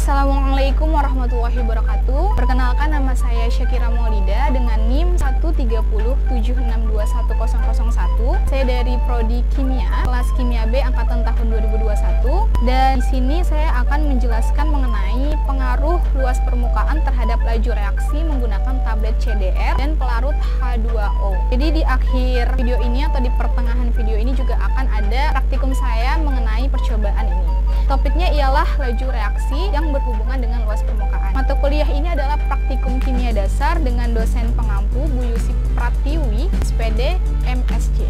Assalamualaikum warahmatullahi wabarakatuh. Perkenalkan, nama saya Syakira Maulida dengan NIM 13076210001. Saya dari Prodi Kimia, kelas Kimia B angkatan tahun 2021. Dan di sini saya akan menjelaskan mengenai pengaruh luas permukaan terhadap laju reaksi menggunakan tablet CDR dan pelarut H2O. Jadi di akhir video ini atau di pertengahan video ini juga akan ada praktikum saya mengenai percobaan ini. Topiknya ialah laju reaksi yang berhubungan dengan luas permukaan. Mata kuliah ini adalah praktikum kimia dasar dengan dosen pengampu Bu Yusi Pratiwi, SPD, MSc.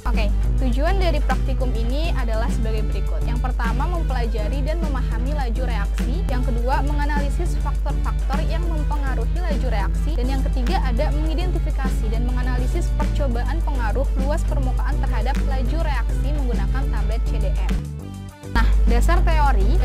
Oke, tujuan dari praktikum ini adalah sebagai berikut. Yang pertama, mempelajari dan memahami laju reaksi. Yang kedua, menganalisis faktor-faktor yang mempengaruhi laju reaksi. Dan yang ketiga, ada mengidentifikasi dan menganalisis percobaan pengaruh luas permukaan terhadap laju reaksi menggunakan tablet CDR. Nah, dasar teori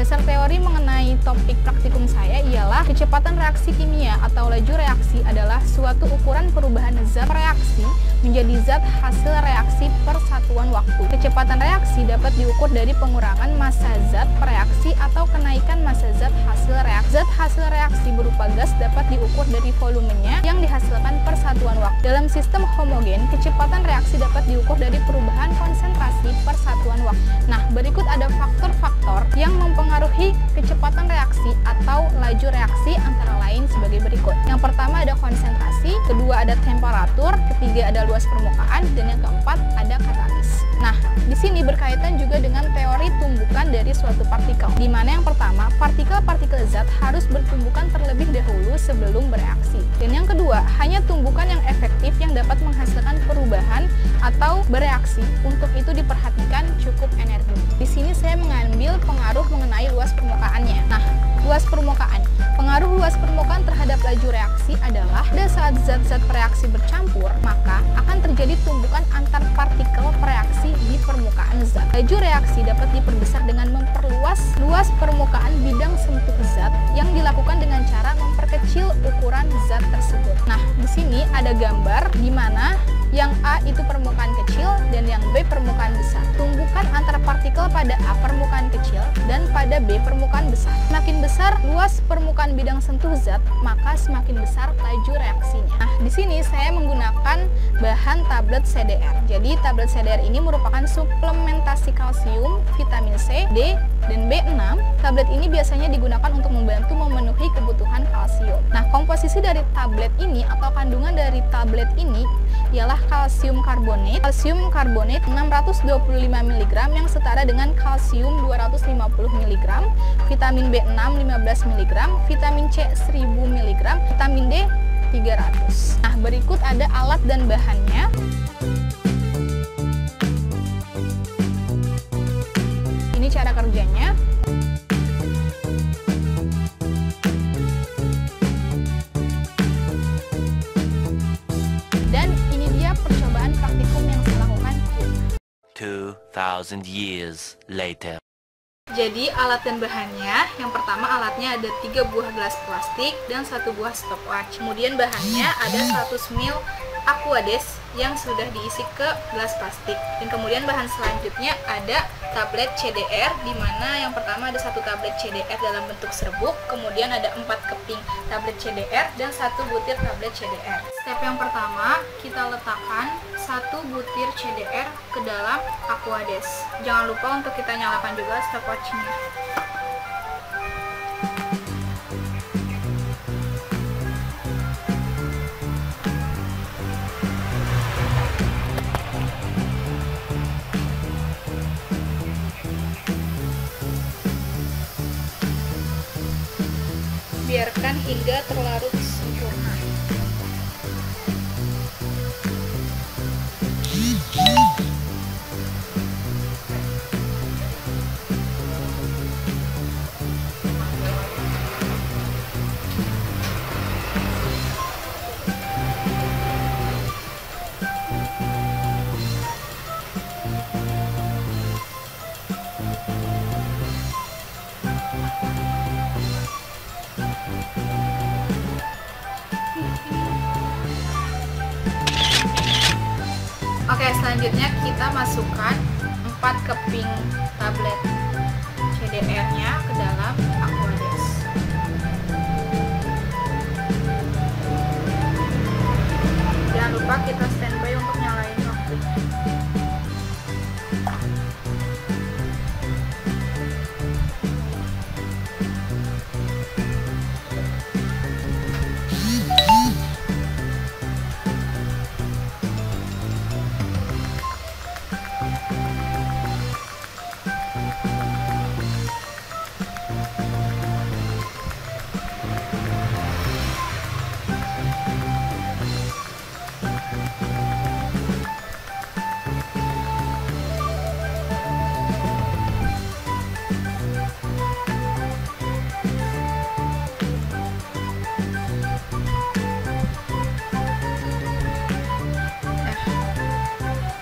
mengenai topik praktikum saya ialah kecepatan reaksi kimia atau laju reaksi adalah suatu ukuran perubahan zat reaksi menjadi zat hasil reaksi per satuan waktu. Kecepatan reaksi dapat diukur dari pengurangan massa zat per reaksi atau kenaikan massa zat hasil reaksi. Zat hasil reaksi berupa gas dapat diukur dari volumenya yang dihasilkan per satuan waktu. Dalam sistem homogen, kecepatan reaksi dapat diukur dari perubahan konsentrasi per satuan waktu. Nah, berikut ada faktor-faktor yang mempengaruhi kecepatan reaksi atau laju reaksi antara lain sebagai berikut. Yang pertama ada konsentrasi, kedua ada temperatur, ketiga ada luas permukaan, dan yang keempat ada katalis. Nah, di sini berkaitan juga dengan teori tumbukan dari suatu partikel, di mana yang pertama, partikel-partikel zat harus bertumbukan terlebih dahulu sebelum bereaksi. Dan yang kedua, hanya tumbukan yang efektif yang dapat menghasilkan perubahan atau bereaksi. Untuk itu diperhatikan cukup energi. Di sini saya mengambil pengaruh mengenai luas permukaannya. Nah, luas permukaan. Pengaruh luas permukaan terhadap laju reaksi adalah pada saat zat-zat reaksi bercampur, maka akan terjadi tumbukan antar partikel reaksi di permukaan zat. Laju reaksi dapat diperbesar dengan memperluas luas permukaan bidang sentuh zat yang dilakukan dengan cara memperkecil ukuran zat tersebut. Nah, di sini ada gambar di mana yang A itu permukaan kecil dan yang B permukaan besar. Tumbukan antara partikel pada A permukaan kecil dan pada B permukaan besar. Semakin besar luas permukaan bidang sentuh zat, maka semakin besar laju reaksinya. Nah, di sini saya menggunakan bahan tablet CDR. Jadi tablet CDR ini merupakan suplementasi kalsium, vitamin C, D, dan B6. Tablet ini biasanya digunakan untuk membantu memenuhi kebutuhan kalsium. Nah, komposisi dari tablet ini atau kandungan dari tablet ini ialah kalsium karbonat 625 mg yang setara dengan kalsium 250 mg, vitamin B6 15 mg, vitamin C 1000 mg, vitamin D 300. Nah, berikut ada alat dan bahannya. Ini cara kerjanya. Dan ini dia percobaan praktikum yang saya lakukan. 2000 years later. Jadi alat dan bahannya, yang pertama alatnya ada 3 buah gelas plastik dan 1 buah stopwatch. Kemudian bahannya ada 100 ml Aquades yang sudah diisi ke gelas plastik. Dan kemudian bahan selanjutnya ada tablet CDR, di mana yang pertama ada 1 tablet CDR dalam bentuk serbuk, kemudian ada 4 keping tablet CDR dan 1 butir tablet CDR. Step yang pertama, kita letakkan 1 butir CDR ke dalam Aquades. Jangan lupa untuk kita nyalakan juga stopwatch-nya. Biarkan hingga terlarut sempurna. Oke, selanjutnya kita masukkan 4 keping tablet CDR-nya ke dalam Aquades.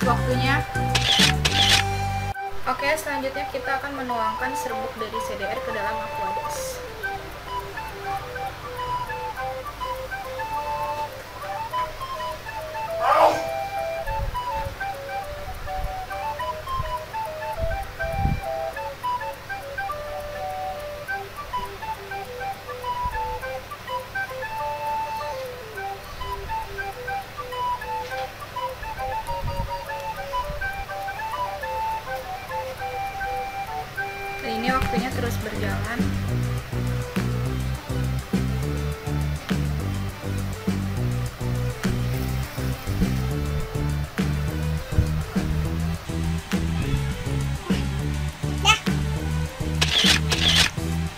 Waktunya. Oke, selanjutnya kita akan menuangkan serbuk dari CDR ke dalam Aquades. Ini waktunya terus berjalan.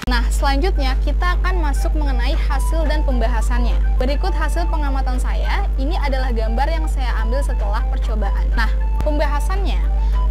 Nah, selanjutnya kita akan masuk mengenai hasil dan pembahasannya. Berikut hasil pengamatan saya. Ini adalah gambar yang saya ambil setelah percobaan. Nah, pembahasannya.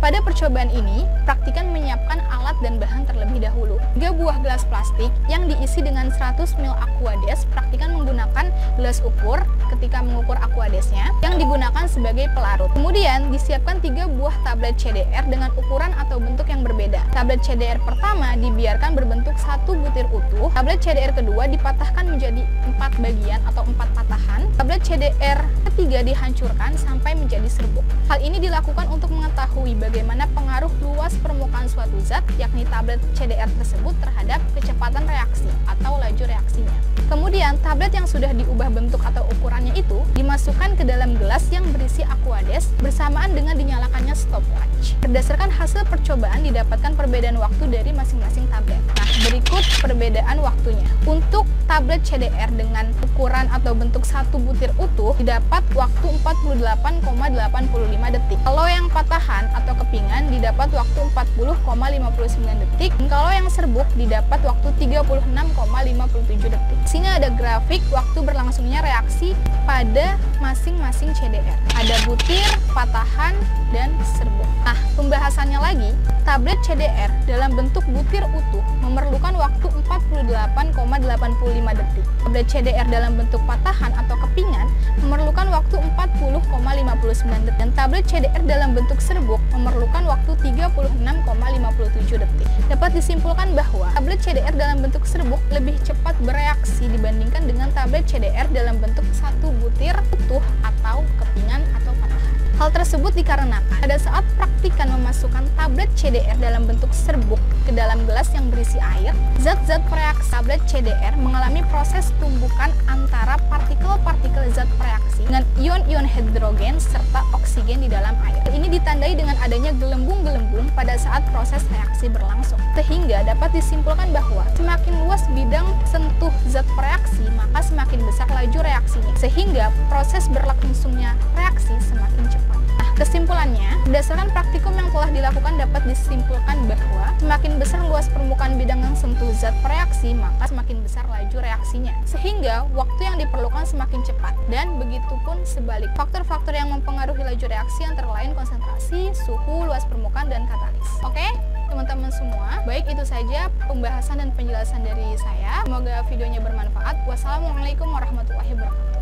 Pada percobaan ini, praktikan menyiapkan alat dan bahan terlebih dahulu. 3 buah gelas plastik yang diisi dengan 100 ml Aquades, praktikan menggunakan gelas ukur ketika mengukur Aquadesnya yang digunakan sebagai pelarut. Kemudian, disiapkan 3 buah tablet CDR dengan ukuran atau bentuk yang berbeda. Tablet CDR pertama dibiarkan berbentuk 1 butir utuh. Tablet CDR kedua dipatahkan menjadi 4 bagian atau 4 patahan. Tablet CDR ketiga dihancurkan sampai menjadi serbuk. Hal ini dilakukan untuk mengetahui bagaimana pengaruh luas permukaan suatu zat, yakni tablet CDR tersebut terhadap kecepatan reaksi atau laju reaksinya. Kemudian, tablet yang sudah diubah bentuk atau ukurannya itu dimasukkan ke dalam gelas yang berisi Aquades bersamaan dengan dinyalakannya stopwatch. Berdasarkan hasil percobaan didapatkan perbedaan waktu dari masing-masing tablet. Nah, berikut perbedaan waktunya. Untuk tablet CDR dengan ukuran atau bentuk 1 butir utuh didapat waktu 48,85 detik. Kalau yang patahan atau kepingan didapat waktu 40,59 detik. Dan kalau yang serbuk didapat waktu 36,57 detik. Sini ada grafik waktu berlangsungnya reaksi pada masing-masing CDR. Ada butir, patahan, dan serbuk. Nah, pembahasannya lagi, tablet CDR dalam bentuk butir utuh memerlukan waktu 48,85 detik. Tablet CDR dalam bentuk patahan atau kepingan memerlukan waktu 40,59 detik. Dan tablet CDR dalam bentuk serbuk memerlukan waktu 36,57 detik. Dapat disimpulkan bahwa tablet CDR dalam bentuk serbuk lebih cepat bereaksi dibandingkan dengan tablet CDR dalam bentuk 1 butir utuh atau kepingan atau patahan. Hal tersebut dikarenakan pada saat praktikan memasukkan tablet CDR dalam bentuk serbuk ke dalam gelas yang berisi air, zat-zat pereaksi tablet CDR mengalami proses tumbukan antara partikel-partikel zat pereaksi dengan ion-ion hidrogen serta oksigen di dalam air. Ini ditandai dengan adanya gelembung-gelembung pada saat proses reaksi berlangsung. Sehingga dapat disimpulkan bahwa semakin luas bidang sentuh zat pereaksi, maka semakin besar laju reaksinya. Sehingga proses berlangsungnya reaksi semakin cepat. Nah, kesimpulannya, berdasarkan praktikum yang telah dilakukan dapat disimpulkan bahwa semakin besar luas permukaan bidang yang sentuh zat pereaksi, maka semakin besar laju reaksinya. Sehingga waktu yang diperlukan semakin cepat. Dan begitu pun sebalik. Faktor-faktor yang mempengaruhi laju reaksi antara lain konsentrasi, suhu, luas permukaan, dan katalis. Oke? Teman-teman semua, baik itu saja pembahasan dan penjelasan dari saya. Semoga videonya bermanfaat. Wassalamualaikum warahmatullahi wabarakatuh.